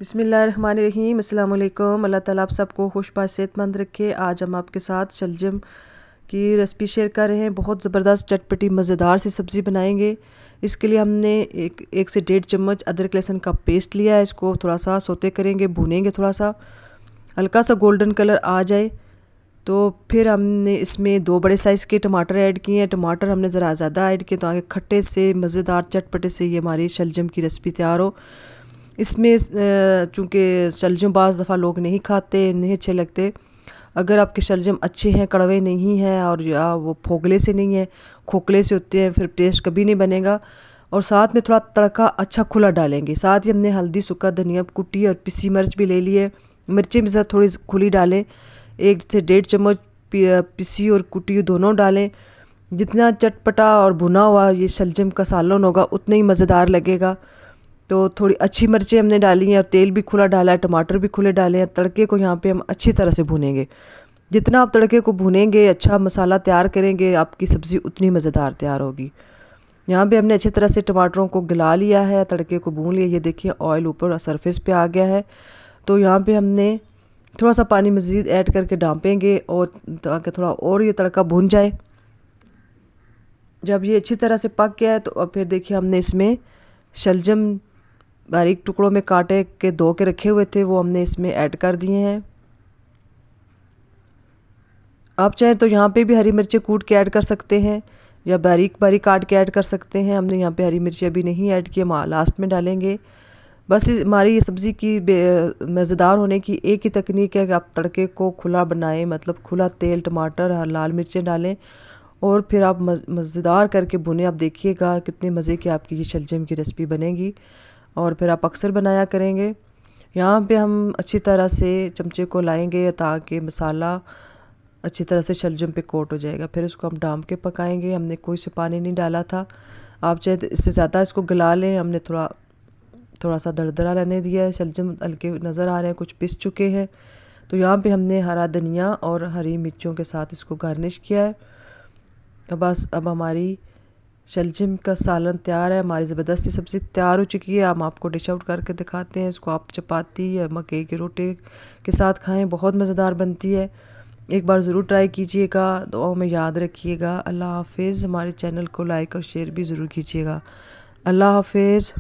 बिस्मिल्लाहिर्रहमानिर्रहीम अस्सलाम वालेकुम। अल्लाह ताला आप सबको खुशबाश सेहतमंद रखे। आज हम आपके साथ शलजम की रेसिपी शेयर कर रहे हैं। बहुत ज़बरदस्त चटपटी मज़ेदार सी सब्ज़ी बनाएंगे। इसके लिए हमने एक से 1.5 चम्मच अदरक लहसुन का पेस्ट लिया है। इसको थोड़ा सा सोते करेंगे, भूनेंगे, थोड़ा सा हल्का सा गोल्डन कलर आ जाए तो फिर हमने इसमें 2 बड़े साइज़ के टमाटर ऐड किए हैं। टमाटर हमने ज़रा ज़्यादा ऐड किए तो आगे खट्टे से मज़ेदार चटपटे से ये हमारी शलजम की रेसिपी तैयार हो। इसमें चूँकि शलजम बाज़ दफ़ा लोग नहीं खाते, नहीं अच्छे लगते। अगर आपके शलजम अच्छे हैं, कड़वे नहीं हैं और या वो फोगले से नहीं है, खोखले से होते हैं, फिर टेस्ट कभी नहीं बनेगा। और साथ में थोड़ा तड़का अच्छा खुला डालेंगे। साथ ही हमने हल्दी, सूखा धनिया कुटी और पिसी मिर्च भी ले ली है। मिर्चें भी ज़रा थोड़ी खुली डालें। 1 से 1.5 चम्मच पिसी और कुटी दोनों डालें। जितना चटपटा और भुना हुआ ये शलजम का सालन होगा उतना ही मज़ेदार लगेगा। तो थोड़ी अच्छी मिर्चें हमने डाली हैं और तेल भी खुला डाला है, टमाटर भी खुले डाले हैं। तड़के को यहाँ पे हम अच्छी तरह से भूनेंगे। जितना आप तड़के को भूनेंगे, अच्छा मसाला तैयार करेंगे, आपकी सब्ज़ी उतनी मज़ेदार तैयार होगी। यहाँ पे हमने अच्छी तरह से टमाटरों को गला लिया है, तड़के को भून लिया। ये देखिए ऑयल ऊपर सरफेस पे आ गया है। तो यहाँ पे हमने थोड़ा सा पानी मज़ीद ऐड करके डांपेंगे और ताकि थोड़ा और ये तड़का भून जाए। जब ये अच्छी तरह से पक गया है तो अब फिर देखिए हमने इसमें शलजम बारीक टुकड़ों में काटे के धो के रखे हुए थे वो हमने इसमें ऐड कर दिए हैं। आप चाहें तो यहाँ पे भी हरी मिर्चें कूट के ऐड कर सकते हैं या बारीक बारीक काट के ऐड कर सकते हैं। हमने यहाँ पे हरी मिर्ची अभी नहीं ऐड की, हम लास्ट में डालेंगे। बस हमारी ये सब्ज़ी की मज़ेदार होने की एक ही तकनीक है कि आप तड़के को खुला बनाएं, मतलब खुला तेल, टमाटर, लाल मिर्चें डालें और फिर आप मज़ेदार करके भुने। आप देखिएगा कितने मज़े की आपकी ये शलजम की रेसिपी बनेगी और फिर आप अक्सर बनाया करेंगे। यहाँ पे हम अच्छी तरह से चमचे को लाएंगे ताकि मसाला अच्छी तरह से शलजम पे कोट हो जाएगा। फिर इसको हम ढाँप के पकाएंगे। हमने कोई से पानी नहीं डाला था। आप चाहे तो इससे ज़्यादा इसको गला लें। हमने थोड़ा सा दरदरा रहने दिया है। शलजम हल्के नज़र आ रहे हैं, कुछ पिस चुके हैं। तो यहाँ पे हमने हरा धनिया और हरी मिर्चों के साथ इसको गार्निश किया है। अब हमारी शलजम का सालन तैयार है। हमारी ज़बरदस्ती सब्ज़ी तैयार हो चुकी है। हम आपको डिश आउट करके दिखाते हैं। इसको आप चपाती या मकई की रोटी के साथ खाएं, बहुत मज़ेदार बनती है। एक बार ज़रूर ट्राई कीजिएगा। दुआओं में याद रखिएगा। अल्लाह हाफिज़। हमारे चैनल को लाइक और शेयर भी ज़रूर कीजिएगा। अल्लाह हाफिज़।